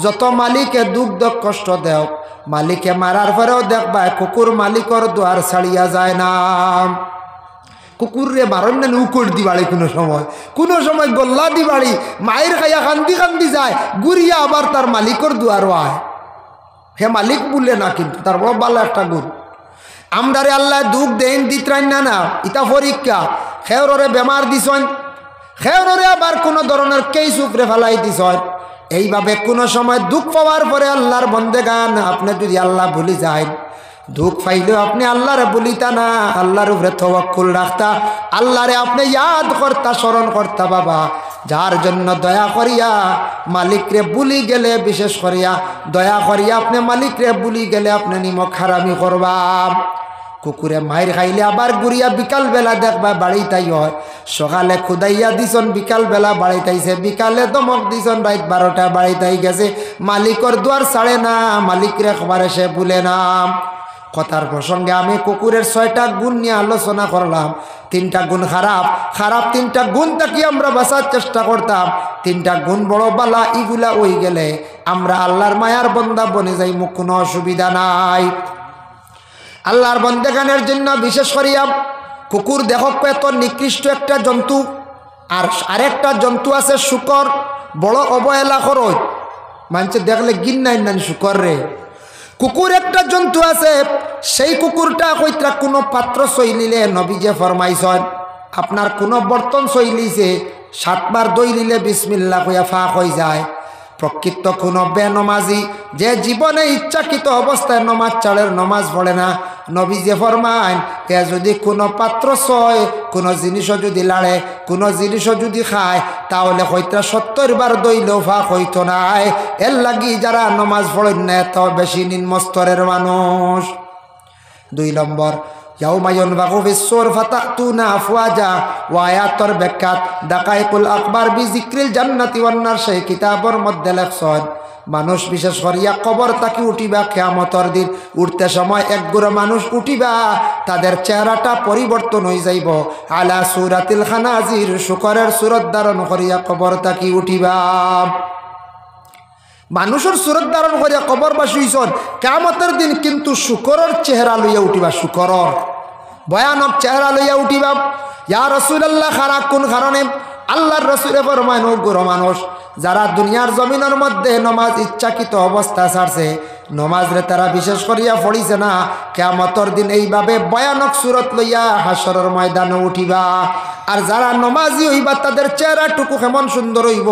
যত মালিকে দুঃখ কষ্ট দেও, মালিকে মারার পরেও দেখবা কুকুর মালিকর দুয়ার ছাড়িয়া যায় না। কুকুরে মারণ না উকুর দিবাড়ি, কোনো সময় গোল্লা দিবাড়ি মায়ের খাইয়া কান্দি কান্দি যায়, গুড়িয়া আবার তার মালিকর দুয়ারও আয়। হে মালিক বললে না, কিন্তু তার বড় ভালো একটা গুণ। আমদারে আল্লাহ দুঃখ দেন দিতরাই না ইটা পরীক্ষা। খেওরে বেমার দিছন, খেওরে আবার কোনো ধরনের কেস উপরে ফেলাই দিছন। এইভাবে কোনো সময় দুঃখ পাওয়ার পরে আল্লাহর বন্দেগান আপনি যদি আল্লাহ ভুলি যায়, দুঃখ পাইলেও আপনি আল্লাহরে বলিতা না, আল্লাহর উপরে তওয়াক্কুল রাখতা, আল্লাহরে আপনি ইয়াদ করতা, স্মরণ করতা। বাবা যার জন্য দয়া করিয়া মালিকরে বুলি গেলে, বিশেষ করিয়া দয়া করিয়া আপনি মালিকরে বুলি গেলে আপনি নিমক হারামি করবা। কুকুরে মায়ের খাইলে আবার গুড়িয়া বিকাল বেলা দেখবা বাড়িটাই হয়। সকালে খুদাইয়া দিছন, বিকাল বেলা বাড়িটাইছে, বিকালে দমক দিছন, রাত 12টা বাড়িটাই গেছে, মালিকর দুয়ার ছাড়ে না, মালিকরে খবর এসে বলে না। কথার প্রসঙ্গে আমি কুকুরের 6টা গুণ নিয়ে আলোচনা করলাম। 3টা গুণ খারাপ, খারাপ 3টা গুণ থাকি আমরা বাঁচার চেষ্টা করতাম। 3টা গুণ বড় বালা, এগুলা ওই গেলে আমরা আল্লাহর মায়ার বন্দা বনে যাই, মুখ কোনো অসুবিধা নাই। আল্লাহর বন্দেগানের জন্য বিশেষ করিয়া কুকুর দেখো এত নিকৃষ্ট একটা জন্তু। আর আরেকটা জন্তু আছে শুকর, বড় অবহেলা করো, মানুষ দেখলে গিন নাই না শুকর রে। কুকুর একটা জন্তু আছে, সেই কুকুরটা কইত্রা কোনো পাত্র চইলিলে নবী যে ফরমাইছেন, আপনার কোনো বর্তন চইলিছে 7 বার দই লিলে বিসমিল্লাহ কইয়া ফাঁক হয়ে যায়। প্রকৃত কোনো বেনমাজি যে জীবনে ইচ্ছাকৃত অবস্থায় নমাজ চালের নমাজ পড়ে না, নবী যে ফরমাইন এ যদি কোনো পাত্র ছয়, কোনো জিনিসও যদি লাড়ে, কোনো জিনিসও যদি খায়, তাহলে হইতা 70 বার দইলেও ফাঁক হইত নাই। এর লাগি যারা নমাজ পড়েন না এত বেশি নিম্ন স্তরের মানুষ। 2 নম্বর ইয়াউমা ইয়ানফাখু ফিস-সূর ফাতাতুনা আফওয়াজা, ওয়া আয়াতর ব্যাখ্যাত দাকাইকুল আকবার বিযিক্রিল জান্নাতি ওয়ান নার, সেই কিতাবের মধ্যে লেখছেন মানুষ বিশেষ করিয়া কবর তাকি উঠিবা কিয়ামতের দিন। উঠতে সময় এক গুড়া মানুষ উঠিবা, তাদের চেহারাটা পরিবর্তন হয়ে যাইব। আলা সূরাতিল খানাজির, শুকরের সূরত ধারণ করিয়া কবর তাকি উঠিবা। মানুষের সুরত ধারণ করিয়া কবরবাসী হইছন কিয়ামতের দিন, কিন্তু শুকরের চেহারা লইয়া উঠিবা, শুকরের ভয়ানক চেহারা লইয়া উঠিবা। ইয়া রাসূলুল্লাহ খারা কোন কারণে? আল্লাহর রাসূলে ফরমায় ও গুরু মানুষ যারা দুনিয়ার জমিনের মধ্যে নমাজ ইচ্ছাকৃত অবস্থা ছাড়ছে, নমাজ রে তারা বিশেষ করিয়া পড়িছে না, কিয়ামতের দিন এইভাবে ভয়ানক সুরত লইয়া হাসরের ময়দানে উঠিবা। আর যারা নমাজি হইবা তাদের চেহারাটুকু কেমন সুন্দর হইব।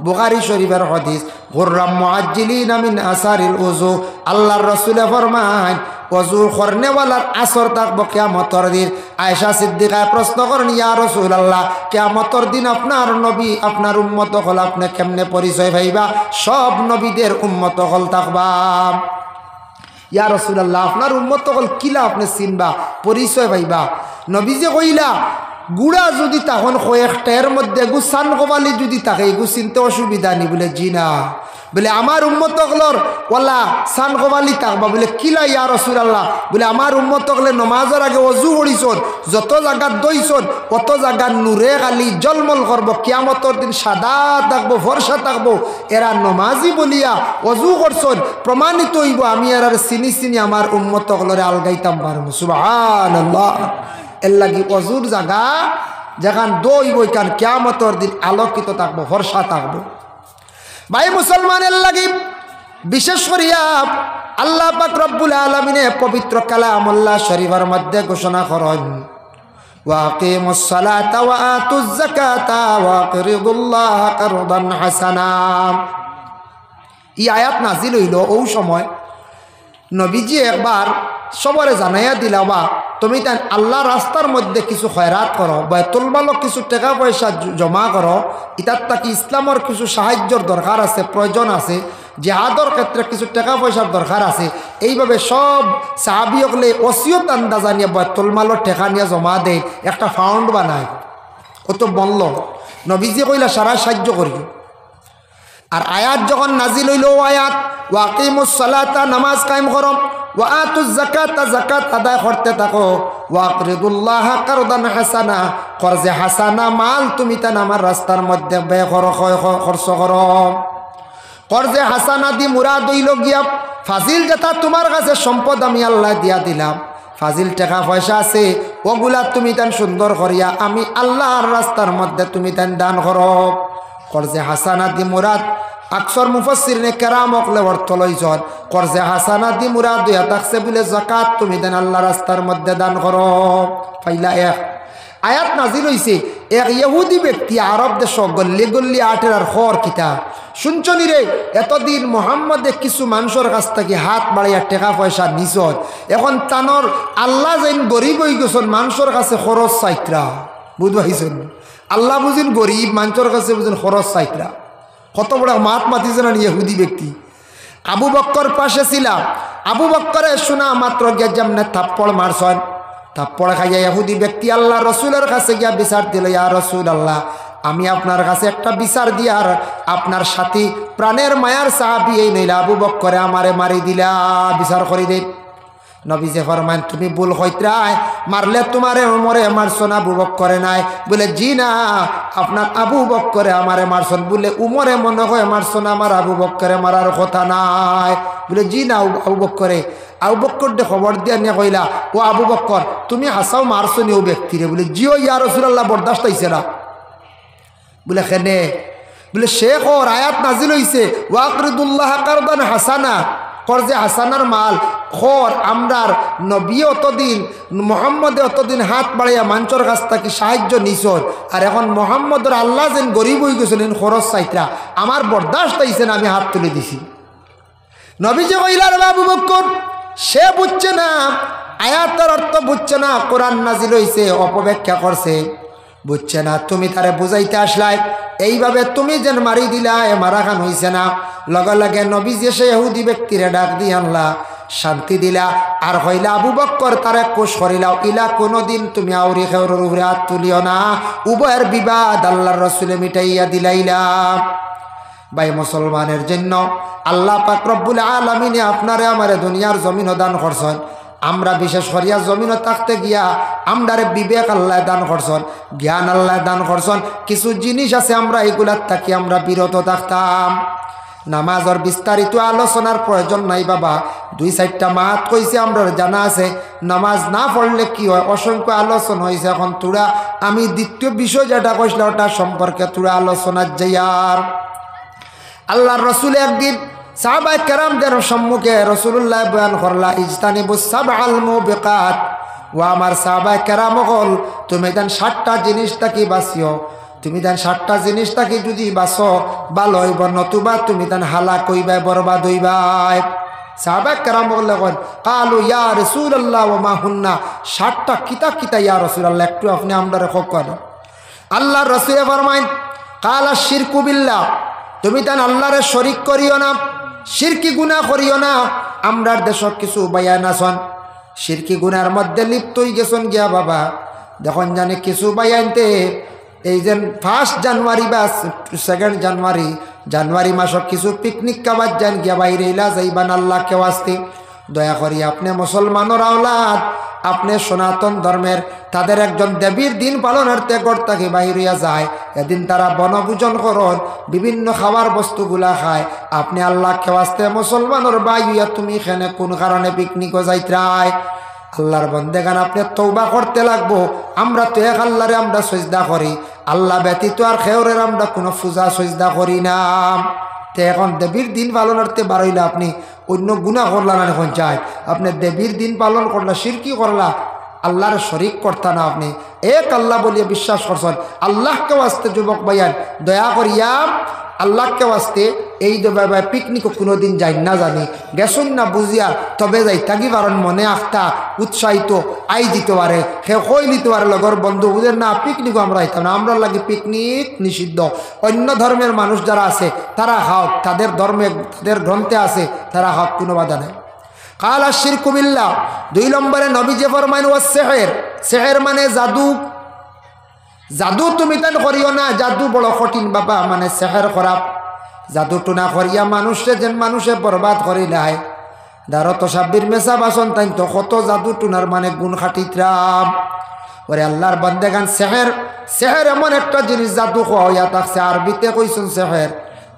বুখারী শরীফের হাদিস, গুররাম মুআজ্জিলিনা মিন আসারিল উযু, আল্লাহর রাসূলে ফরমায় ওযু করনেওয়ালার আসর থাকবো কিয়ামতের দিন। আয়েশা সিদ্দিকা প্রশ্ন করেন, ইয়া রাসূলুল্লাহ কিয়ামতের দিন আপনার নবী আপনার উম্মত হল, আপনি কেমনে পরিচয় পাইবা? সব নবীদের উম্মত হল থাকবা। ইয়া রাসূলুল্লাহ আপনার উম্মত হল কিলা আপনি চিনবা, পরিচয় পাইবা? নবী যে কইলা গুড়া যদি তখন কয়েকটার মধ্যে গু সান কবালি যদি থাকে এগু চিনতে অসুবিধা নি? বলে জি না। বলে আমার উম্মত হলর ওলা সান কবালি থাকবা। বলে কিলা ইয়া রাসূলুল্লাহ? বলে আমার উম্মত হলে নমাজের আগে অজু করিছন, যত জায়গা দইছন অত জায়গা নূরে খালি জলমল করব, কিয়ামতের দিন সাদা থাকবো, ফর্সা থাকবো। এরা নমাজি বলিয়া অজু করছন, প্রমাণিত হইব আমি এরার চিনি চিনি আমার উম্মত হলরে আলগাইতাম পারবো। সুবহানাল্লাহ। এর লাগি অজুর জায়গা যেখান দইব ওইখান কিয়ামতের দিন আলোকিত থাকবো, ফর্সা থাকবো। ভাই মুসলমানের লাগি বিশেষ করিয়া আল্লাহ পাক রব্বুল আলামিনে পবিত্র কালামুল্লাহ শরীফের মধ্যে ঘোষণা করেন, ওয়া আকিমুস সালাতা ওয়া আতুজ যাকাতা ওয়া আকরিদুল্লাহ কারদান হাসানা। এই আয়াত নাজিল হইল ওই সময় নবীজি একবার সবরে জানাইয়া দিলা, বা তুমি তাই আল্লাহ রাস্তার মধ্যে কিছু খয়রাত করো, বাইতুল মালক কিছু টাকা পয়সা জমা করো, ইতার তাকি ইসলামের কিছু সাহায্যর দরকার আছে, প্রয়োজন আছে, জিহাদর ক্ষেত্রে কিছু টাকা পয়সার দরকার আছে। এইভাবে সব সাহাবিয়কলে ওসিয়ত আন্দাজা নিয়ে বাইতুল মালর টাকা নিয়ে জমা দেয়, একটা ফাউন্ড বানায়, কত বনল। নবীজি কইলা সারা সাহায্য করি। আর আয়াত যখন নাজিল হইল, আয়াত ওয়া আকিমুস সালাতা, নামাজ কায়েম করো, ওয়া আতুজ যাকাতা, যাকাত আদায় করতে থাকো, ওয়া আকরিদুল্লাহ কারদান হাসানা, কর্জে হাসানা মাল তুমি তান আমার রাস্তার মধ্যে ব্যয় করো, খরচ করো। কর্জে হাসানা দি মুরাদ হইল গিয়া ফাজিল যেটা তোমার কাছে সম্পদ আমি আল্লাহ দিয়া দিলাম, ফাজিল টাকা পয়সা আছে, ওগুলা তুমি তান সুন্দর করিয়া আমি আল্লাহর রাস্তার মধ্যে তুমি তান দান করো। কর্জে হাসানা দি মুরাদ আকসর মুফাসসিরিনে কেরাম অকলে অর্থ লইছন, কর্জে হাসানা দি মুরাদ হইয়া থাকছে বলে যাকাত তুমি দেন আল্লাহ রাস্তার মধ্যে দান করো। পাইলা এক আয়াত নাজিল হইছে, এক ইহুদি ব্যক্তি আরব দেশ গল্লি গল্লি আটের আর খর কিতা শুনছনি রে, এতদিন মোহাম্মদে কিছু মানুষের কাছ থেকে হাত বাড়াইয়া টাকা পয়সা নিছন, এখন তানর আল্লাহ যেন গরিব হয়ে গেছেন মানুষের কাছে খরচ চাইত্রা, বুঝবাইছেন? আল্লাহ বুঝেন গরিব, মানুষের কাছে বুঝেন খরচ চাইত্রা। কত বড় মাত মাতিছে না ইহুদি ব্যক্তি। আবু বক্কর পাশে ছিলাম, আবু বক্করে শোনা মাত্র গিয়া যেমনে থাপ্পড় মারছেন, থাপ্পড় খাইয়া ইহুদি ব্যক্তি আল্লাহ রসুলের কাছে গিয়া বিচার দিল, ইয়া রসুল আল্লাহ, আমি আপনার কাছে একটা বিচার দিয়ার, আপনার সাথী প্রাণের মায়ার সাহাবী এই নইলা আবু বক্করে আমারে মারি দিলা, বিচার করি দে। নবীজি ফরমান তুমি ভুল হইত্রায়, মারলে তোমারে মরে মারছন, আবু বক্করে নাই। বলে জি না, আপনার আবু বক্করে আমারে মারছন। বলে উমরে মনে হয় মারছন, আমার আবু বক্করে মারার কথা নাই। বলে জি না আবু বক্করে। আবু বক্কর দে খবর দিয়া নিয়ে কইলা, ও আবু বক্কর তুমি হাসাও মারছনি ও ব্যক্তিরে? বলে জিও ইয়া রাসূলুল্লাহ, বরদাস্ত হইছে না। বলে খেনে? বলে শেখ ওর আয়াত নাজিল হইছে, ওয়াকরিদুল্লাহ কারদান হাসানা, কর্জে হাসানার মাল খর আমরার নবী অতদিন মোহাম্মদে অতদিন হাত বাড়াইয়া মানুষের কাছ থেকে সাহায্য নিছর, আর এখন মোহাম্মদের আল্লাহ যেন গরিব হয়ে গেছিলেন খরচ চাইত্রা, আমার বরদাস্ত হইছে না, আমি হাত তুলে দিছি। নবীজি কইলার আবু বক্কর সে বুঝছে না, আয়াতের অর্থ বুঝছে না, কোরআন নাজিল হইছে অপব্যাখ্যা করছে, বুঝছে না। তুমি তারে বুঝাইতে আসলাই, এইভাবে তুমি যেন মারি দিলা, এ মারা খান হইছে না। লগে লগে নবীজি সে ইহুদি ব্যক্তিরে ডাক দিয়ে আনলা, শান্তি দিলা, আর হইলা আবু বক্কর তারে কোষ করিলাও, ইলা কোনোদিন তুমি আউরি খেউর উপরে হাত তুলিও না, উভয়ের বিবাদ আল্লাহর রসুলে মিটাইয়া দিলাইলা। ভাই মুসলমানের জন্য আল্লাহ পাক রব্বুল আলামিনে আপনারে আমারে দুনিয়ার জমিনও দান করছেন, আমরা বিশেষ করিয়া জমিনও থাকতে গিয়া আমরারে বিবেক আল্লাহ দান করছেন, জ্ঞান আল্লাহ দান করছেন। কিছু জিনিস আছে আমরা এগুলার থাকি আমরা বিরত থাকতাম। নামাজের বিস্তারিত আলোচনার প্রয়োজন নাই বাবা, 2-4টা মাত কইছে আমরা জানা আছে। নামাজ না পড়লে কি হয়, অসংখ্য আলোচনা হয়েছে। এখন তোরা আমি দ্বিতীয় বিষয় যেটা কইছিল ওটা সম্পর্কে তোরা আলোচনার যাইয়ার। আল্লাহর রসুল একদিন সাহাবায়ে কেরামদের সম্মুখে রসুল্লাহ বয়ান করলা, ইজতানিবুস সাবআল মুবিকাত, ও আমার সাহাবায়ে কেরাম হল তুমি দেন 7টা জিনিস থাকি বাঁচিও, তুমি দেন 7টা জিনিস থাকি যদি বাঁচো ভালো হইব, নতুবা তুমি দেন হালাক হইবাই, বরবাদ হইবাই। সাহাবায়ে কেরাম বললে কালু ইয়া রাসূলুল্লাহ ওয়া মা হুন্না, 7টা কিতা কিতা ইয়া রাসূলুল্লাহ, একটু আপনি আমরারে খোক করেন। আল্লাহর রাসূল ফরমাইন কালা শিরকু বিল্লাহ, তুমি তান আল্লাহরে শরিক করিও না, শিরকি গুনাহ করিও না। আমরার দেশ কিছু বায়ান আছেন শিরকি গুনার মধ্যে লিপ্ত হয়ে গেছেন গিয়া বাবা, যখন জানে কিছু বায়ানতে এই যে 1 জানুয়ারি বা 2 জানুয়ারি মাসক কিছু পিকনিক খাবার যান গিয়া বাইরে ইলা যাইবান আল্লাহকে ওয়াস্তে। দয়া করি আপনি মুসলমানের আওলাদ, আপনি সনাতন ধর্মের তাদের একজন দেবীর দিন পালনার্থে গড়তাকে বাহিরিয়া যায়, এদিন তারা বনভোজন করন, বিভিন্ন খাবার বস্তুগুলা খায়। আপনি আল্লাহকে ওয়াস্তে মুসলমানের বাইয়া তুমি এখানে কোন কারণে পিকনিকও যাইত্রায়? আল্লাহর বন্দেগান আপনি তওবা করতে লাগবো। আমরা তো এক আল্লাহরে আমরা সজদা করি, আল্লাহ ব্যতীত আর খেউরের আমরা কোনো পূজা সজদা করি না। তে এখন দেবীর দিন পালনার্থে বারইলা আপনি অন্য গুনাহ করলা না, এখন চাই আপনি দেবীর দিন পালন করলা, শিরকি করলা, আল্লাহর শরিক করতা না, আপনি এক আল্লাহ বলিয়া বিশ্বাস করছেন। আল্লাহকে ওয়াস্তে যুবক ভাইয়ান দয়া করিয়া আল্লাহকে ওয়াস্তে এই পিকনিক কোনোদিন যাই না, জানি গেছুন না বুঝিয়া তবে যাই থাকি, কারণ মনে আখতা উৎসাহিত আই দিতে পারে, সে কই দিতে পারে লগর বন্ধু বুঝেন না পিকনিকও আমরা আইতাম না, আমরা লাগে পিকনিক নিষিদ্ধ। অন্য ধর্মের মানুষ যারা আছে তারা খাওক, তাদের ধর্মে তাদের গ্রন্থে আছে তারা খাওক, কোনো বাধা নেই। কালা শিরকু বিল্লাহ, 2 নম্বরে নবীজি ফরমাইন ওয়াস সিহর, সিহর মানে জাদু। জাদু তুমি তান করিও না, জাদু বড় কঠিন বাবা, মানে সিহর খারাপ। জাদু টুনা করিয়া মানুষে যেন মানুষে বরবাদ করিলাই। দারো তো সাব্বির মেসা বাসন তাই তো কত জাদু টুনার মানে গুণ খাটিত্রাম। ওরে আল্লাহর বান্দেগান, সিহর এমন একটা জিনিস জাদু হইয়া থাকছে, আরবিতে কইছেন সিহর,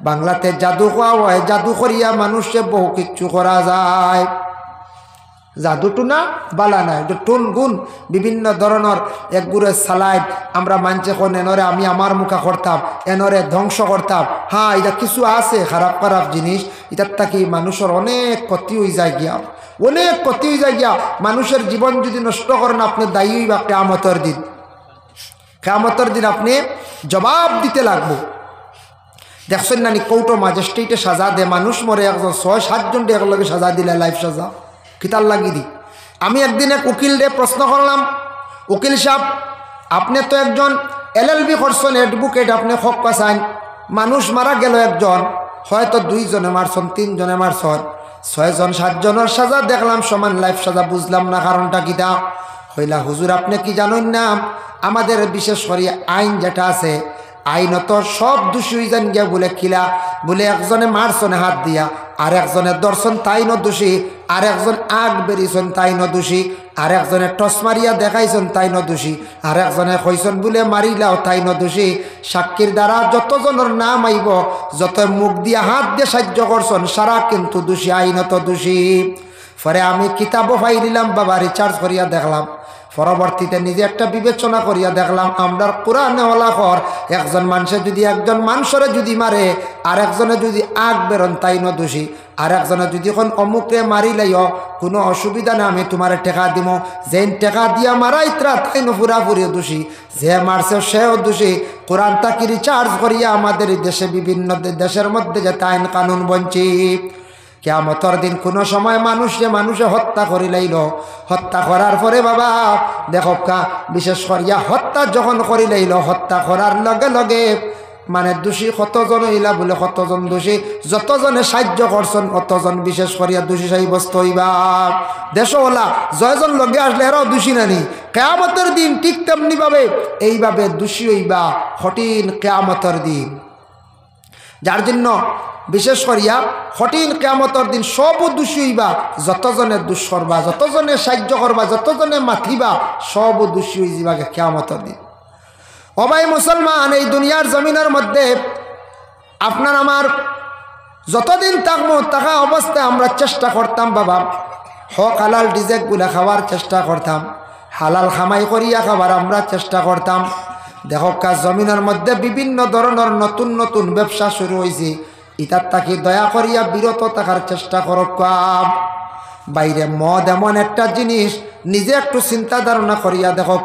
বাংলাতে জাদু খাওয়া হয়, জাদু করিয়া মানুষে বহু কিছু করা যায়। জাদুটু না বালা নাই, টুন গুণ বিভিন্ন ধরনের একগুড়ে সালাইড আমরা মানছে কোন এনরে আমি আমার মুখা করতাম, এনরে ধ্বংস করতাম। হ্যাঁ, এটা কিছু আছে খারাপ খারাপ জিনিস, এটার থাকি মানুষের অনেক ক্ষতি হয়ে যায় গিয়া, অনেক ক্ষতি হয়ে যায় গিয়া। মানুষের জীবন যদি নষ্ট করেন আপনি দায়ী বা কিয়ামতের দিন, কিয়ামতের দিন আপনি জবাব দিতে লাগবো। দেখছেন নানি কৌটো ম্যাজিস্ট্রেটে সাজা দে, মানুষ মরে একজন 6-7 জন একলগে সাজা দিলে, লাইফ সাজা কিতার লাগি দি। আমি একদিন এক উকিল রে প্রশ্ন করলাম, উকিল সাহেব আপনি তো একজন LLB করছেন, অ্যাডভোকেট, আপনি হক পাচ্ছেন, মানুষ মারা গেল একজন, হয়তো 2 জনে মারছেন, 3 জনে মারছেন, 6 জন 7 জনের সাজা দেখলাম সমান লাইফ সাজা, বুঝলাম না কারণটা কিতা। হইলা হুজুর আপনি কি জানেন না আমাদের বিশেষ করে আইন যেটা আছে, আইনত সব দোষী হয়ে যান গিয়া বলে খিলা, বলে একজনে মারছনে হাত দিয়া, আর একজনে দর্শন তাই ন দোষী, আর একজন আগ বেরিয়েছেন তাই ন দোষী, আর একজনে টস মারিয়া দেখাইছেন তাই ন দোষী, আর একজনে কইছেন বলে মারিলাও তাই ন দোষী। সাক্ষীর দ্বারা যতজনের নাম আইব, যত মুখ দিয়া হাত দিয়ে সাহায্য করছেন, সারা কিন্তু দোষী, আইনত দোষী। পরে আমি কিতাবও পাই দিলাম বাবা, রিচার্জ করিয়া দেখলাম, পরবর্তীতে নিজে একটা বিবেচনা করিয়া দেখলাম আমরা কোরআনে ওলাখর একজন মানুষে যদি একজন মানুষরে যদি মারে, আর একজনে যদি আগ বেরোন তাই ন দোষী, আর একজনে যদি এখন অমুকরে মারি লাইও কোনো অসুবিধা না, আমি তোমার টেকা দিব, যেন টেকা দিয়া মারাইত্রা তাই ন পুরাপুরি দোষী, যে মারছে সেও দোষী। কোরআন তাকে রিচার্জ করিয়া আমাদের দেশে বিভিন্ন দেশের মধ্যে যে আইন কানুন বঞ্চিত। কিয়ামতের দিন কোনো সময় মানুষে হত্যা করি লাইল, হত্যা করার পরে বাবা দেখো বিশেষ করিয়া হত্যা যখন করি লাইল, হত্যা করার লগে লগে মানে দোষী কতজন হইলা বলে কতজন দোষী, যতজনে সাহায্য করছেন অতজন বিশেষ করিয়া দোষী সাব্যস্ত হইবা। দেশওয়ালা জয়জন লগে আসলে এরাও দোষী নানি, কিয়ামতের দিন ঠিক তেমনি ভাবে এইভাবে দোষী হইবা কঠিন কিয়ামতের দিন। যার জন্য বিশেষ করিয়া কঠিন কিয়ামতের দিন সব দোষী হইবা, যতজনে দোষ করবা, যতজনে সাহায্য করবা, যতজনে মাথিবা, সব দোষী হয়ে যাবা কিয়ামতের দিন। ও ভাই মুসলমান, এই দুনিয়ার জমিনের মধ্যে আপনার আমার যতদিন থাকবো থাকা অবস্থায় আমরা চেষ্টা করতাম বাবা হক হালাল ডিজেকগুলা খাওয়ার চেষ্টা করতাম, হালাল খামাই করিয়া খাবার আমরা চেষ্টা করতাম। দেখো জমিনের মধ্যে বিভিন্ন ধরনের নতুন নতুন ব্যবসা শুরু হয়েছে, ইটার তাকে দয়া করিয়া বিরত থাকার চেষ্টা করো। বাইরে মদ এমন একটা জিনিস, নিজে একটু চিন্তা ধারণা করিয়া দেখো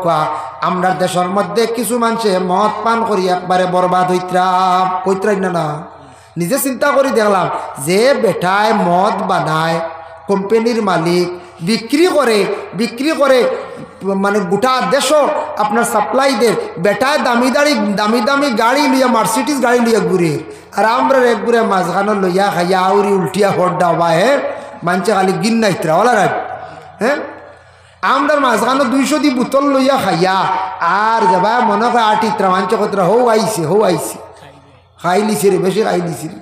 আমরা দেশের মধ্যে কিছু মানুষে মদ পান করিয়া একবারে বরবাদ হইত্রাই না। নিজে চিন্তা করি দেখলাম যে বেটায় মদ বানায়, কোম্পানির মালিক বিক্রি করে মানে গোটা দেশও আপনার সাপ্লাই দেয়, বেটায় দামি দামি গাড়ি লিয়া, মার্সিডিজ গাড়ি লিয়া ঘুরে, আর আমরা এক ঘুরে মাঝখানো লইয়া খাইয়া আউরি উল্টিয়া হড্ডা বা মানছে খালি গিন নাইত্রা ওলা রাখ। হ্যাঁ, আমরা মাঝখানো 200 দি বোতল লইয়া খাইয়া আর যাবা মনে হয় আটিত্রা মানছে কতরা হৌ আইছে খাই লিছি রে, বেশি খাই লিছি রে,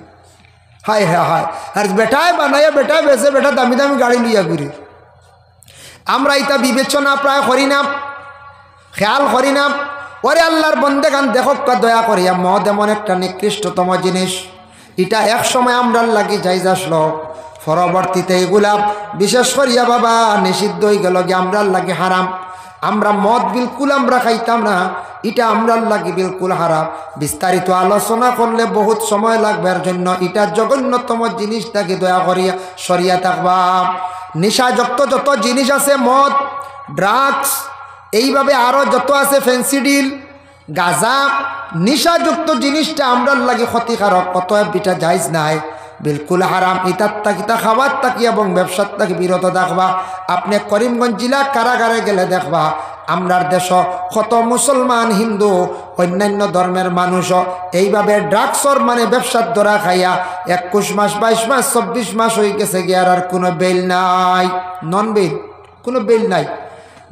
হায় হ্যাঁ হায়। আর বেটায় বানাইয়া বেটায় বেসে, বেটা দামি গাড়ি লইয়া ঘুরে। আমরা এটা বিবেচনা প্রায় করি না, খেয়াল করি না। ওরে আল্লাহর বন্দেগান দেখো দয়া করিয়া মদ এমন একটা নিকৃষ্টতম জিনিস, এটা এক সময় আমরা লাগি যাই আসলো, পরবর্তীতে এগুলা বিশেষ করিয়া বাবা নিষিদ্ধ হয়ে গেল, গিয়ে আমরা লাগে হারাম। আমরা মদ বিলকুল আমরা খাইতাম না, এটা আমরা লাগি বিলকুল হারাম। বিস্তারিত আলোচনা করলে বহুত সময় লাগবে, এর জন্য এটা জঘন্যতম জিনিসটাকে দয়া করিয়া সরিয়া থাকবা। নেশাযুক্ত যত জিনিস আছে, মদ, ড্রাগস, এইভাবে আরও যত আছে, ফেন্সিডিল, গাঁজা, নেশাযুক্ত জিনিসটা আমরা লাগে ক্ষতিকারক, অতএব এটা জায়েজ নাই, বিলকুল হারাম। ইতার তাকিতা খাবার তাকি এবং ব্যবসার তাকি বিরত থাকবা। আপনি করিমগঞ্জ জেলা কারাগারে গেলে দেখবা আমরার দেশ কত মুসলমান, হিন্দু, অন্যান্য ধর্মের মানুষও এইভাবে ড্রাগসর মানে ব্যবসার দ্বারা খাইয়া 21 মাস 22 মাস 24 মাস হয়ে গেছে গিয়ার, আর কোনো বেল নাই, নন বেল, কোনো বেল নাই।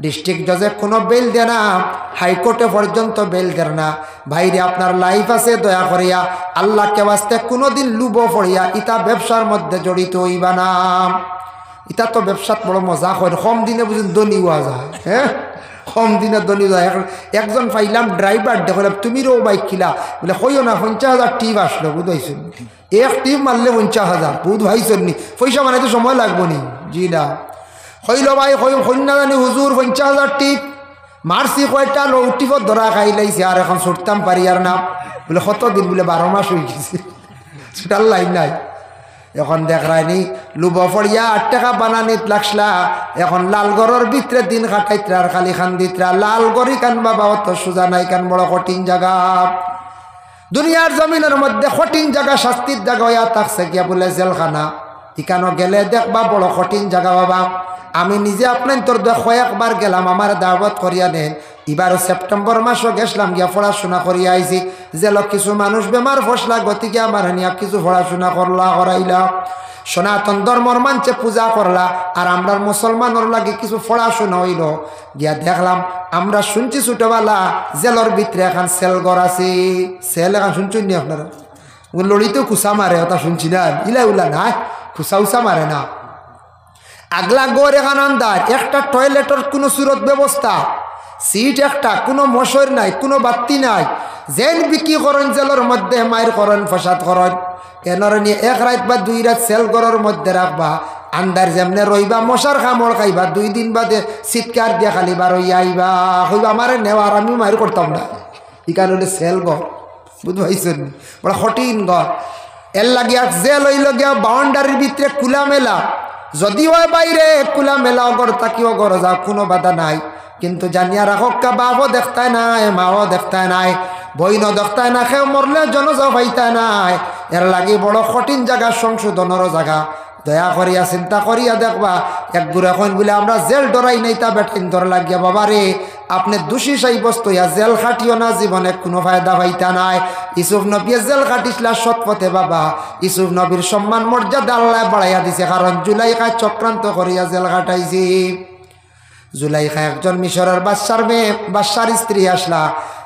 ডিস্ট্রিক্ট জজে কোনো বেল দেয় না, হাইকোর্টে পর্যন্ত বেল দেয় না। ভাইরে আপনার লাইফ আছে, দয়া করিয়া আল্লাহকে বাস্তে কোনোদিন লুবো পড়িয়া ইটা ব্যবসার মধ্যে জড়িত হইবা না। ইটা তো ব্যবসাত বড় মজা হয়, কম দিনে বুঝুন দনি হওয়া যায়। হ্যাঁ, কম দিনে দলি যায়। একজন পাইলাম ড্রাইভার দেখলাম তুমি রো বাইক কিলা বলে হইও না 50,000 টিপ আসলো বুঝাইছেন এক টিপ মারলে 50,000 বুধ ভাইছেন নি পয়সা মানে তো সময় লাগবো নি জি না হইল ভাই কন্যা জানি হুজুর 50,000 টিপ মারছি কয়টা লো টিপত ধরা খাই লাইছে আর এখন ছুটতাম পারি আর না বলে কত দিন বলে 12 মাস হয়ে গেছে ছুটার লাইন নাই। এখন দেখায়নি লুব ফড়িয়া 8 টাকা বানানিত লাগলা এখন লালগড়ের ভিতরে দিন কাটাইত্রা আর খালি খান দিত্রা লালগড়ি কান বাবা অত সোজা নাই কান বড় কঠিন জায়গা দুনিয়ার জমিনের মধ্যে কঠিন জায়গা শাস্তির জায়গা হইয়া থাকছে গিয়া বলে জেলখানা ইকানো গেলে দেখবা বড় কঠিন জায়গা বাবা। আমি নিজে আপনার তোর কয়েকবার গেলাম আমার দাওয়াত করিয়া নেন এবারও সেপ্টেম্বর মাসও গেছিলাম গিয়া পড়াশোনা করিয়া আইছি জেল কিছু মানুষ বেমার ফসলা গতিকে আমার নিয়া কিছু পড়াশোনা করলা করাইলা সনাতন ধর্মর মানছে পূজা করলা আর আমরা মুসলমানের লাগে কিছু পড়াশোনা হইল গিয়া দেখলাম আমরা শুনছি ছোটবেলা জেলর ভিতরে এখন সেলঘর আছে সেল এখন শুনছেন নি আপনারা লড়িতেও কুসা মারে ওটা শুনছি না ইলা উলা না খুসা উসা মারে না আগলা গড় এখান আন্দাজ একটা টয়লেটের কোনো সুরত ব্যবস্থা সিট একটা কোনো মশর নাই কোনো বাতি নাই যেন বিক্রি করেন জেলের মধ্যে মায়ের করেন ফসাদ করেন এনর নিয়ে 1 রাত বা 2 রাত সেল ঘরের মধ্যে রাখবা আন্দার যেমনে রইবা মশার কামড় খাইবা 2 দিন বাদে চিৎকার দিয়া খালি বার হইয়া আইবা হইবা আমারে নেওয়ার আমি মায়ের করতাম না ইকান হলে সেল ঘর বুঝ পাইছেন বড় কঠিন ঘর এর লাগিয়া জেল হইল গিয়া বাউন্ডারির ভিতরে খোলা মেলা যদি হয় বাইরে খোলা মেলা অগর তাকিও গর যাও কোনো বাধা নাই কিন্তু জানিয়া রাখা বাবও দেখতায় নাই মাও দেখতায় নাই বইনও দেখতায় না খেয়ে মরলে জনজাও পাইতায় নাই এর লাগি বড় কঠিন জায়গা সংশোধনের জায়গা দয়া করিয়া চিন্তা করিয়া দেখবা এক গুড়া এখন বলে আমরা জেল ডরাই নাই তা বেটিন ধর লাগিয়া বাবা রে আপনি দোষী সাব্যস্ত হইয়া জেল খাটিও না জীবনে কোনো ফায়দা পাইতা নাই ইউসুফ নবী জেল খাটিসলা সৎ পথে বাবা ইউসুফ নবীর সম্মান মর্যাদা আল্লাহ বাড়াইয়া দিছে কারণ জুলাইখা চক্রান্ত করিয়া জেল খাটাইছি জুলাইখা একজন মিশরের বাদশার মেয়ে বাদশার স্ত্রী আসলা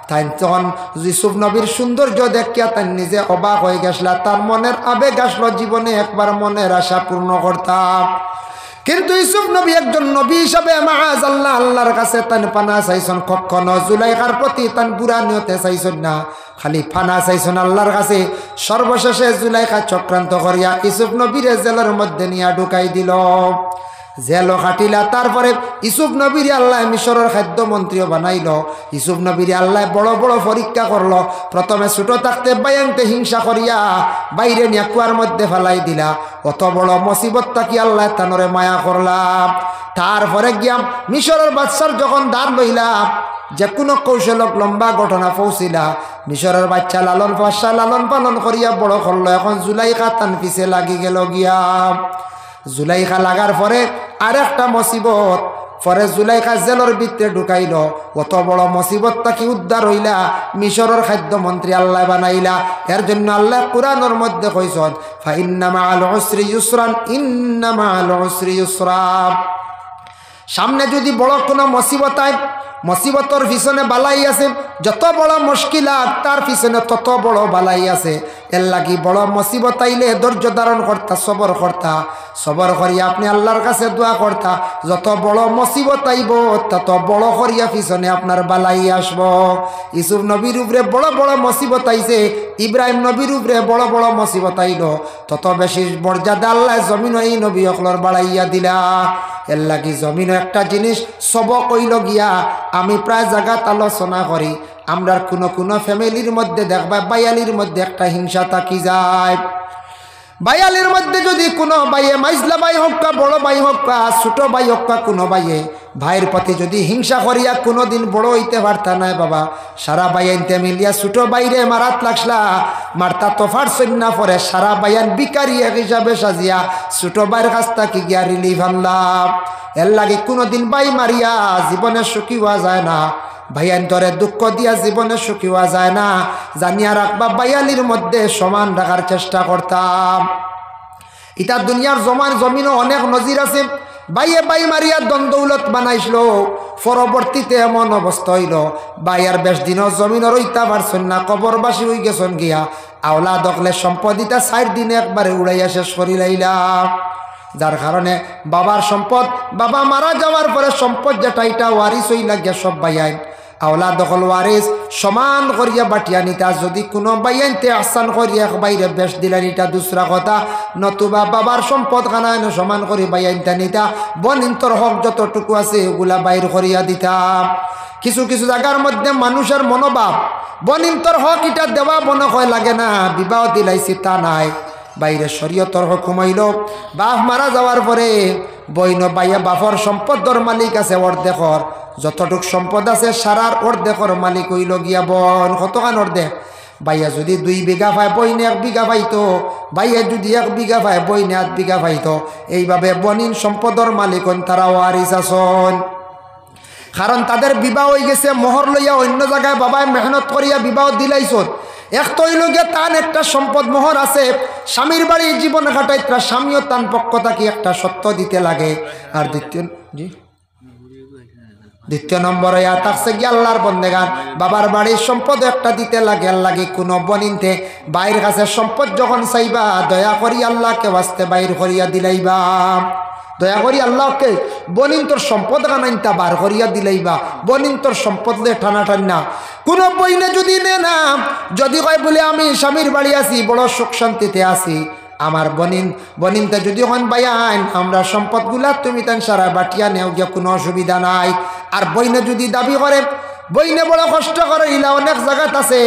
তাই তখন ইউসুফ নবীর সৌন্দর্য দেখিয়া তাই নিজে অবাক হয়ে গেছলা তার মনের আবেগ আসলো জীবনে একবার মনের আশা পূর্ণ করতাম কিন্তু ইউসুফ নবী একজন নবী হিসাবে মাআযাল্লাহ আল্লাহর কাছে তান পানা চাইছেন কখনো জুলাইখার প্রতি তান বুড়া নিয়তে চাইছেন না খালি পানা চাইছেন আল্লাহর কাছে সর্বশেষে জুলাইখা চক্রান্ত করিয়া ইউসুফ নবীরে জেলের মধ্যে নিয়ে ঢুকাই দিল জেল খাটিলা তারপরে ইউসুফ নবীর আল্লাহ মিশরের খাদ্যমন্ত্রীও বানাইল ইউসুফ নবীর আল্লাহ বড় বড় পরীক্ষা করলো প্রথমে ছোট থাকতে বায়ানতে হিংসা করিয়া বাইরে নিয়ে কুয়ার মধ্যে ফেলাই দিলা অত বড় মুসিবত থাকি আল্লাহ তানরে মায়া করলাম তারপরে গিয়া মিশরের বাদশার যখন দান বইলা যে কোনো কৌশলক লম্বা ঘটনা পৌঁছিলা মিশরের বাচ্চা লালন পালন করিয়া বড় করলো এখন জুলাইখা তান পিছে লাগি গেল গিয়া জুলাইখা লাগার পরে আর একটা মুসিবত পরে জুলাইখা জেলের ভিতরে ঢুকাইল অত বড় মুসিবত তাকে উদ্ধার হইলা মিশরের খাদ্যমন্ত্রী আল্লাহ বানাইলা এর জন্য আল্লাহ কুরআনের মধ্যে কইছেন ফাইন্না মাআল উসরি ইউসরান ইন্না মাআল উসরি ইউসরা সামনে যদি বড় কোনো মুসিবত আয় মুসিবতর পিছনে বালাই আছে যত বড় মুশকিলাত তার পিছনে তত বড় বালাই আছে এর লাগি বড় মুসিবত আইলে ধৈর্য ধারণ করতা সবর করিয়া আপনি আল্লাহর কাছে দোয়া করতা যত বড় মুসিবত আইব তত বড় করিয়া পিছনে আপনার বালাই আসব ইউসুফ নবীর উপরে বড় বড় মুসিবত আইছে ইব্রাহিম নবীর উপরে বড় বড় মুসিবত আইল তত বেশি মর্যাদা আল্লাহ জমিন এই নবী অকলর বাড়াইয়া দিলা এর লাগি জমিন একটা জিনিস সবক হইল গিয়া আমি প্রায় জায়গাত আলোচনা করি আমরা কোনো ফ্যামিলির মধ্যে দেখবা বাইয়ালির মধ্যে একটা হিংসা থাকি যায় বাইয়ালির মধ্যে যদি কোনো বাইয়ে মাইজলা ভাই হোক কা বড় ভাই হোক কা ছোট ভাই হোক কা কোনো বাইয়ে ভাইয়ের প্রতি যদি হিংসা করিয়া কোনোদিন বড় হইতে পারতা নাই বাবা সারা বাইয়ানতে মিলিয়া ছোট বাইরে মারাত লাগলা মারতা তো ফারছই না পরে সারা বাইয়ান বিকারি এক হিসাবে সাজিয়া ছোট ভাইয়ের কাছ থেকে গিয়া রিলিফ আনলাম এর লাগে কোনোদিন বাই মারিয়া জীবনে সুখী হওয়া যায় না ভাইয়ান ধরে দুঃখ দিয়া জীবনে সুখী হওয়া যায় না জানিয়া রাখবা বাইয়ালির মধ্যে সমান রাখার চেষ্টা করতাম ইটা দুনিয়ার জমিনও অনেক নজির আছে বাইয়ে বাই মারিয়া দ্বন্দ্বৌলত বানাইছিল পরবর্তীতে এমন অবস্থা হইল বাইয়ার বেশ দিনও জমিনও রইতা পারছেন না কবরবাসী হয়ে গেছেন গিয়া আওলা দখলে সম্পদিতা 4 দিনে একবারে উড়াইয়া শেষ করি লাইলা যার কারণে বাবার সম্পদ বাবা মারা যাওয়ার পরে সম্পদ যেটা এটা ওয়ারিস হই লাগিয়া সব বাইয়াইন আওলাদ দখল ওয়ারিস সমান করিয়া বাটিয়া নিতা যদি কোনো বাইয়াইনতে আসান করিয়া বাইরে বেশ দিলেন এটা দুসরা কথা নতুবা বাবার সম্পদ খানায় সমান করি বাইয়াইনটা নিতা বনিন্তর হক যতটুকু আছে ওগুলা বাইর করিয়া দিতাম কিছু কিছু জায়গার মধ্যে মানুষের মনোভাব বনিন্তর হক এটা দেওয়া মনে হয় লাগে না বিবাহ দিলাইছি তা নাই বাইরে শরীয়তর হুকুম হইল বাপ মারা যাওয়ার পরে বইন বাইয়া বাপর সম্পদর মালিক আছে অর্ধেকর যতটুক সম্পদ আছে সারার অর্ধেকর মালিক হইল গিয়া বোন কতখান অর্ধেক বাইয়া যদি 2 বিঘা পায় বইনে 1 বিঘা পাইতো বাইয়া যদি 1 বিঘা পায় বইনে 8 বিঘা পাইতো এইভাবে বনিন সম্পদর মালিক তারা ওয়ারিস আসন কারণ তাদের বিবাহ হয়ে গেছে মোহর লইয়া অন্য জায়গায় বাবায় মেহনত করিয়া বিবাহ দিলাইছন এক তো হইল গিয়া তান একটা সম্পদ মোহর আছে স্বামীর বাড়ি জীবন কাটাইত্রা স্বামীও তান পক্ষ থাকি একটা সত্য দিতে লাগে আর দ্বিতীয় নম্বরে থাকছে গিয়ে আল্লাহর বন্দেগান বাবার বাড়ির সম্পদ একটা দিতে লাগে কোনো বনিনতে বাইরের কাছে সম্পদ যখন চাইবা দয়া করি আল্লাহকে বাঁচতে বাইর করিয়া দিলাইবা দয়া করি আল্লাহকে বনিন তোর সম্পদ কানাইনটা বার করিয়া দিলাইবা বনিন তোর সম্পদ লে টানা টান্না কোনো বইনে যদি নে না যদি কয় বলে আমি স্বামীর বাড়ি আছি বড় সুখ শান্তিতে আছি আমার বনিনটা যদি হন বাইয়ান আমরা সম্পদগুলা তুমি তান সারা বাটিয়া নেও গিয়া কোনো অসুবিধা নাই আর বইনে যদি দাবি করে বইনে বড় কষ্ট করে ইলা অনেক জায়গাত আছে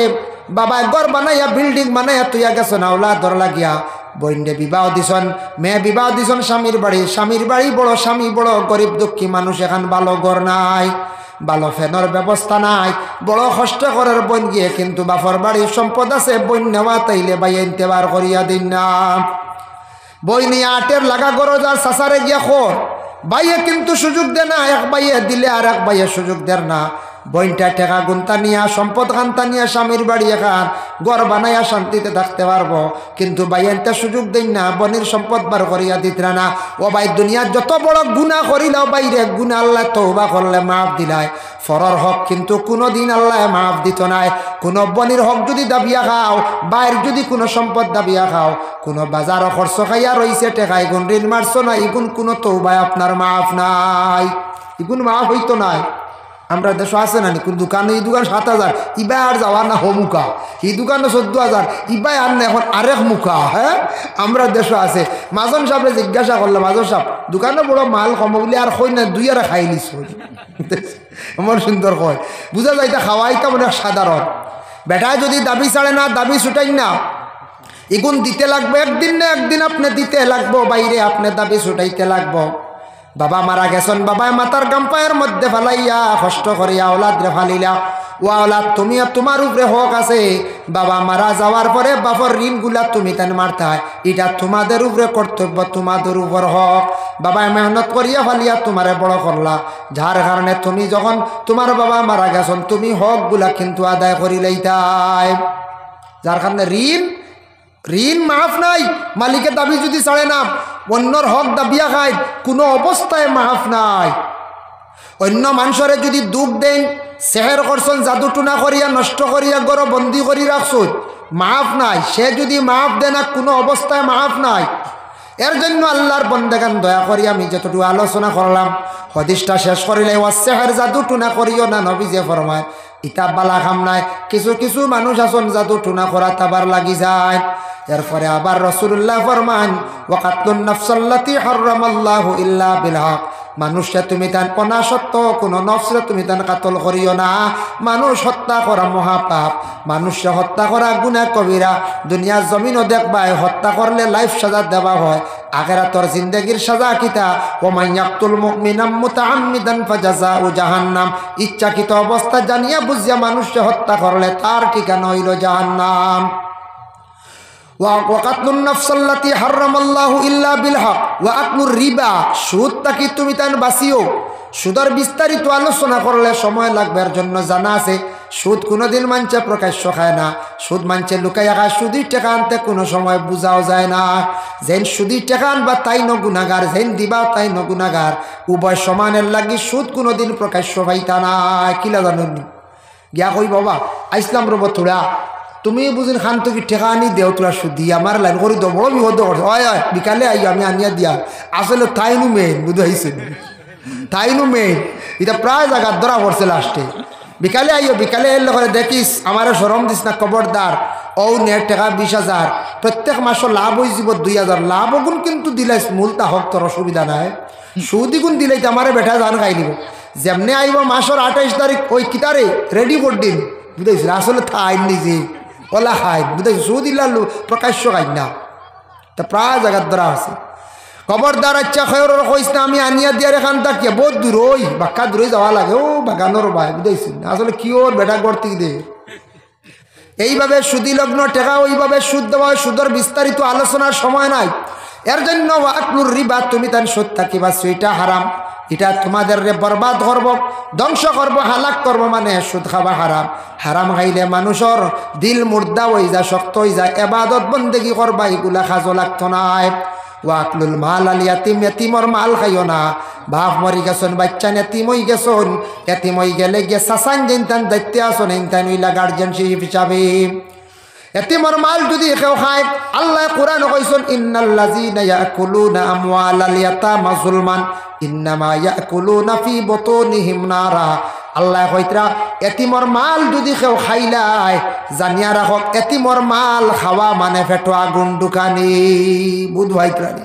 বাবা ঘর বানাইয়া বিল্ডিং বানাইয়া তুইয়া গেছো না ওলা ধর লাগিয়া বইনে বিবাহ দিছন মেয়ে বিবাহ দিছন স্বামীর বাড়ি বড় স্বামী বড় গরিব দুঃখী মানুষ এখন ভালো ঘর নাই ভালো ফ্যানের ব্যবস্থা নাই বড় কষ্ট করার বইন গিয়ে কিন্তু বাপর বাড়ির সম্পদ আছে বইন নেওয়া তাইলে ভাই এনতে বার করিয়া দিন না বই নিয়ে আটের লাগা গরজ আর সাসারে গিয়া খোর ভাইয়ে কিন্তু সুযোগ দে না এক ভাইয়ে দিলে আর এক ভাইয়ে সুযোগ দেয় না বইনটা টেকা গুনতা নিয়া সম্পদ খান্তা নিয়া স্বামীর বাড়ি এখান ঘর বানাইয়া শান্তিতে থাকতে পারবো কিন্তু ভাইয়েনটা সুযোগ দেন না বনির সম্পদ বার করিয়া দিতরা না ও ভাই দুনিয়ার যত বড় গুনাহ করিলাও বাইরে গুনাহ আল্লাহ তওবা করলে মাফ দিলাই ফরর হক কিন্তু কোনোদিন আল্লাহ মাফ দিত নাই কোনো বনির হক যদি দাবিয়া খাও বাইর যদি কোনো সম্পদ দাবিয়া খাও কোনো বাজারও খরচ খাইয়া রইছে টেকাই গুণ ঋণ মারছো না ইগুন কোনো তওবায় আপনার মাফ নাই ইগুন মাফ হইতো নাই আমরা দেশ আছে না কোন দোকানে এই দোকান 7,000 ইবাই আর যাওয়ার না হোমুকা এই দোকানে 14,000 ইবাই আর না এখন আরেক মুখা হ্যাঁ আমরা দেশ আছে মাজন সাহেবরে জিজ্ঞাসা করলাম মাজন সাহেব দোকানে বড় মাল কম বলে আর কই না 2 আর খাই নিছ আমার সুন্দর কয় বুঝা যায় এটা খাওয়াইটা মানে সাধারণ বেটা যদি দাবি ছাড়ে না দাবি ছুটাই না এগুন দিতে লাগবে একদিন না একদিন আপনি দিতে লাগবো বাইরে আপনি দাবি ছুটাইতে লাগবো বাবা মারা গেছেন বাবায় মাতার গাম্পায়ের মধ্যে ফালাইয়া কষ্ট করিয়া আওলাদ রে ফালিলা ও আওলাদ তুমি তোমার উপরে হক আছে বাবা মারা যাওয়ার পরে বাবার ঋণগুলা তুমি তান মারতাই এটা তোমাদের উপরে কর্তব্য তোমাদের উপর হক বাবায় মেহনত করিয়া ফালিয়া তোমারে বড় করলা যার কারণে তুমি যখন তোমার বাবা মারা গেছেন তুমি হকগুলা কিন্তু আদায় করি লইতাই যার কারণে ঋণ মাফ নাই মালিকের দাবি যদি ছাড়ে না অন্যর হক দাবিয়া খায় কোনো অবস্থায় মাফ নাই অন্য মানুষরে যদি দুঃখ দেন সেহের করছেন জাদু টুনা করিয়া নষ্ট করিয়া গড় বন্দি করি রাখছুন মাফ নাই সে যদি মাফ দেয় না কোনো অবস্থায় মাফ নাই এর জন্য আল্লাহর বন্দেগান দয়া করি আমি যতটুকু আলোচনা করলাম হদিসটা শেষ করিলে ও সেহের জাদু টুনা করিও না নবী যে ফরমায় ইতা বালা খাম নাই কিছু কিছু মানুষ আসন জাদু টুনা করা তাবার লাগি যায় এরপরে আবার রাসূলুল্লাহ ফরমান ওয়াকাতুন নাফসাল্লাতি হারামাল্লাহু ইল্লা বিল হক মানুষে তুমি তান অনাসত্য কোনো নফসরে তুমি তান কাতল করিও না মানুষ হত্যা করা মহাপাপ মানুষে হত্যা করা গুনাহ কবিরা দুনিয়ার জমিনও দেখবাই হত্যা করলে লাইফ সাজা দেওয়া হয় আখিরাতের জিন্দেগীর সাজা কিতা ও মাইয়াকতুল মুমিনাম মুতাআম্মিদান ফাজাযাউ জাহান্নাম ইচ্ছাকৃত অবস্থা জানিয়া বুঝিয়া মানুষে হত্যা করলে তার ঠিকানা হইল জাহান্নাম ওয়াকাতুন নাফসাল্লাতি হারামাল্লাহু ইল্লা বিল হক ওয়া আকলুর রিবা সুদ তাকি তুমি তান বাসিও সুদের বিস্তারিত আলোচনা করলে সময় লাগবে এর জন্য জানা আছে সুদ কোনোদিন মানছে প্রকাশ্য খায় না সুদ মানছে লুকাইয়া খায় সুদির টাকা আনতে কোনো সময় বুঝাও যায় না যেন সুদির টাকা আনবা তাই ন গুনাগার যেন দিবা তাই ন গুনাগার উভয় সমানের লাগি সুদ কোনোদিন প্রকাশ্য পাইতা না কিলা জানুন গিয়া কই বাবা আইসলাম রব তোরা তুমি বুঝিন খান তো কি ঠেকা আনি দেও তোরা সুদি আমার লাইন করে দেবো বড় বিপদ করছে হয় হয় বিকালে আই আমি আনিয়া দিয়া আসলে তাইনু মেন বুঝাইছে তাইনু মেন এটা প্রায় জায়গার ধরা পড়ছে লাস্টে বিকালে আইও বিকালে এলে করে দেখিস আমার সরম দিস না খবরদার ও নেট টাকা 20,000 প্রত্যেক মাসে লাভ হয়ে যাব 2,000 লাভ গুণ কিন্তু দিলাইস মূলটা হোক তোর অসুবিধা নাই সুদি গুণ দিলাই তো আমার বেটা জান খাই দিব যেমনি আইব মাসের 28 তারিখ ওই কিতারে রেডি করে দিন বুঝাইছিল আসলে থাই নিজে ওলা খাই বুঝাইছি সুদি লালু প্রকাশ্য খাই না তা প্রায় জায়গার ধরা আছে খবরদার আচ্ছা খয়র কইস না আমি আনিয়া দিয়ার এখান তাকিয়া বহুত দূর ওই বাক্কা দূরে যাওয়া লাগে ও বাগানোর ভাই বুঝাইছি আসলে কি ওর বেটা করতে দে এইভাবে সুদি লগ্ন টেকা ওইভাবে সুদ দেওয়া সুদের বিস্তারিত আলোচনার সময় নাই এর জন্য ওয়াকলুর রিবা তুমি তার সুদ থাকিবা সেটা হারাম এটা তোমাদের বরবাদ করব ধ্বংস করব হালাক করব মানে সুদ খাওয়া হারাম হারাম খাইলে মানুষের দিল মুর্দা হয়ে যায় শক্ত হয়ে যায় এবাদত বন্দেগি করবা এগুলা খাজো লাগতো না ওয়াকলুল মাল আল ইয়াতিম ইয়াতিমর মাল খাইও না বাপ মরি গেছন বাচ্চা এতিম হয়ে গেছন এতিম হয়ে গেলে গিয়ে সাসান যেন দায়িত্বে আসন এনতান ওইলা গার্জেনশিপ হিসাবে এতিমর মাল যদি কেউ খায় আল্লাহ কোরআন কইছেন ইন্নাল্লাযীনা ইয়াকুলুনা আমওয়ালাল ইয়াতামা যুলমান ইন্নামা ইয়াকুলুনা ফি বুতুনিহিম নারা আল্লাহ কইতরা এতিমর মাল যদি কেউ খাইলাই জানিয়া রাখক এতিমর মাল খাওয়া মানে পেটো আগুন ঢুকানি বুঝবাইতরানি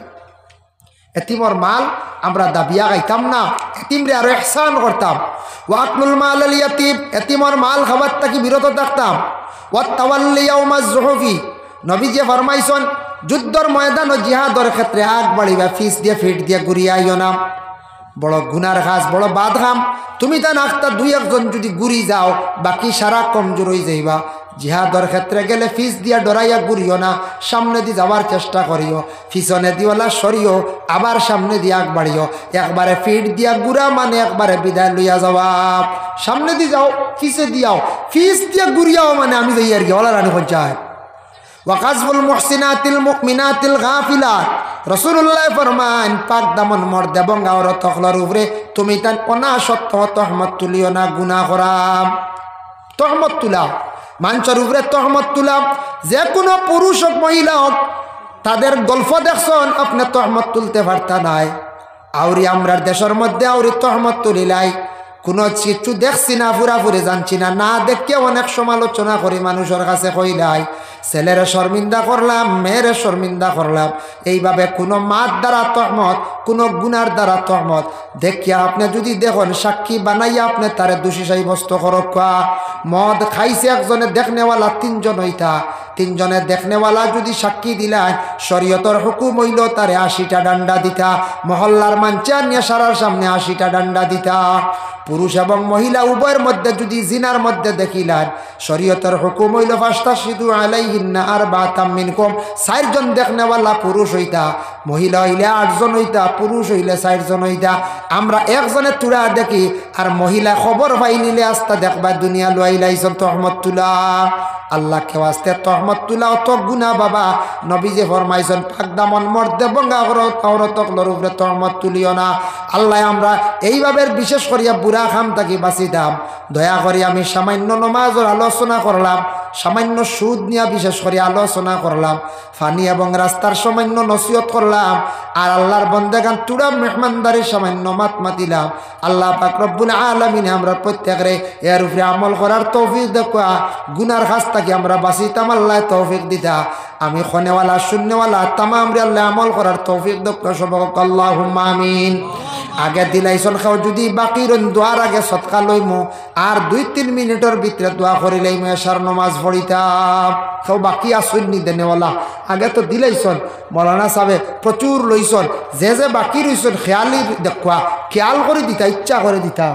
এতিমর মাল আমরা দাবিয়া খাইতাম না এতিমরে আরো ইহসান করতাম ওয়াকলুল মাল আল ইয়াতিম এতিমর মাল খাবার থেকে বিরত থাকতাম ওয়াতাওয়াল্লি ইয়াউমাজ যুহুফি নবীজি ফরমাইছেন যুদ্ধর ময়দান ও জিহাদের ক্ষেত্রে আগ বাড়িবা ফিস দিয়ে ফিট দিয়ে ঘুরিয়ে আইও না বড় গুনার কাজ বড় বাদঘাম তুমি তা নাখতা 2-1 যদি ঘুরি যাও বাকি সারা কমজোর হয়ে যাইবা জিহাদের ক্ষেত্রে গেলে ফিস দিয়া ডরাইয়া ঘুরিও না সামনে দিয়ে যাওয়ার চেষ্টা করিও পিছনে দিওলা সরিও আবার সামনে দিয়ে আগ বাড়িও একবারে ফিট দিয়া ঘুরা মানে একবারে বিদায় লইয়া যাওয়া সামনে দিয়ে যাও ফিসে দিয়াও ফিস দিয়া ঘুরিয়াও মানে আমি যাই আর কি ওলা রানি পর্যায় ওয়াকাজবুল মুহসিনাতিল মুমিনাতিল গাফিলাত রাসূলুল্লাহ ফরমান পাক দামন মর্দ এবং আওরত তখলার উপরে তুমি তান অনাসত্য তহমত তুলিও না গুনাহ করাম তহমত তুলাও মানুষের উপরে তহমত তুলাও যে কোনো পুরুষ হোক মহিলা হোক তাদের গল্প দেখছেন আপনি তহমত তুলতে পারতা নাই আউরি আমরার দেশের মধ্যে আউরি তহমত তুলিলাই কোনো কিছু দেখছি না পুরাপুরি জানছি না না দেখে অনেক সমালোচনা করি মানুষের কাছে কইলাই ছেলেরে শর্মিন্দা করলাম মেয়েরে শর্মিন্দা করলাম এইভাবে কোনো মাত দ্বারা তহমত কোনো গুনার দ্বারা তহমত দেখিয়া আপনি যদি দেখুন সাক্ষী বানাইয়া আপনি তারে দোষী সাব্যস্ত করক মদ খাইছে একজনে দেখনেওয়ালা 3 জন হইতা 3 জনে দেখনেওয়ালা যদি সাক্ষী দিলাই শরীয়তর হুকুম হইল তারে 80টা ডান্ডা দিতা মহল্লার মানচার নিয়ে সারার সামনে 80টা ডান্ডা দিতা পুরুষ এবং মহিলা উভয়ের মধ্যে যদি জিনার মধ্যে দেখিলেন শরীয়তের হুকুম হইল ফাস্তাশহিদু আলাইহিন্না আরবাতাম মিনকুম 4 জন দেখনেওয়ালা পুরুষ হইতা মহিলা হইলে 8 জন হইতা পুরুষ হইলে 4 জন হইতা আমরা একজনে তুলা দেখি আর মহিলা খবর পাই নিলে আস্তা দেখবা দুনিয়া লইলাইছেন তহমতুল্লাহ আল্লাহকে ওয়াস্তে তহমতুল্লাহ অত গুনাহ বাবা নবীজি ফরমাইছেন পাক দামন মর্দ এবং আওরতকলর উপরে তহমত তুলিও না আল্লাহ আমরা এইভাবে বিশেষ করিয়া বুড়া খাম থাকি বাঁচিতাম দয়া করি আমি সামান্য নমাজের আলোচনা করলাম সামান্য সুদ নিয়ে বিশেষ করে আলোচনা করলাম ফানি এবং রাস্তার সামান্য নসিহত করলাম আর আল্লাহর বন্দেগান তুরা মেহমানদারি সামান্য মাত মাতিলাম আল্লাহ পাক রব্বুল আলামিন আমরা প্রত্যেকরে এর উপরে আমল করার তৌফিক দেখা গুনার কাজ থেকে আমরা বাঁচিতাম আল্লাহ তৌফিক দিতা আমি খনেওয়ালা শূন্যওয়ালা তামাম রে আল্লাহ আমল করার তৌফিক দেখা সবক আল্লাহুম্মা আমিন আগে দিলাইছন খাও যদি বাকি রন দোয়ার আগে সৎকা লইমু আর 2-3 মিনিটের ভিতরে দোয়া করিলেই এশার নামাজ পড়িতাম খাও বাকি আসুন নি দেনেওয়ালা আগে তো দিলাইছন মৌলানা সাহেব প্রচুর লইছন যে বাকি রইছন খেয়ালি দেখা খেয়াল করে দিতা ইচ্ছা করে দিতা।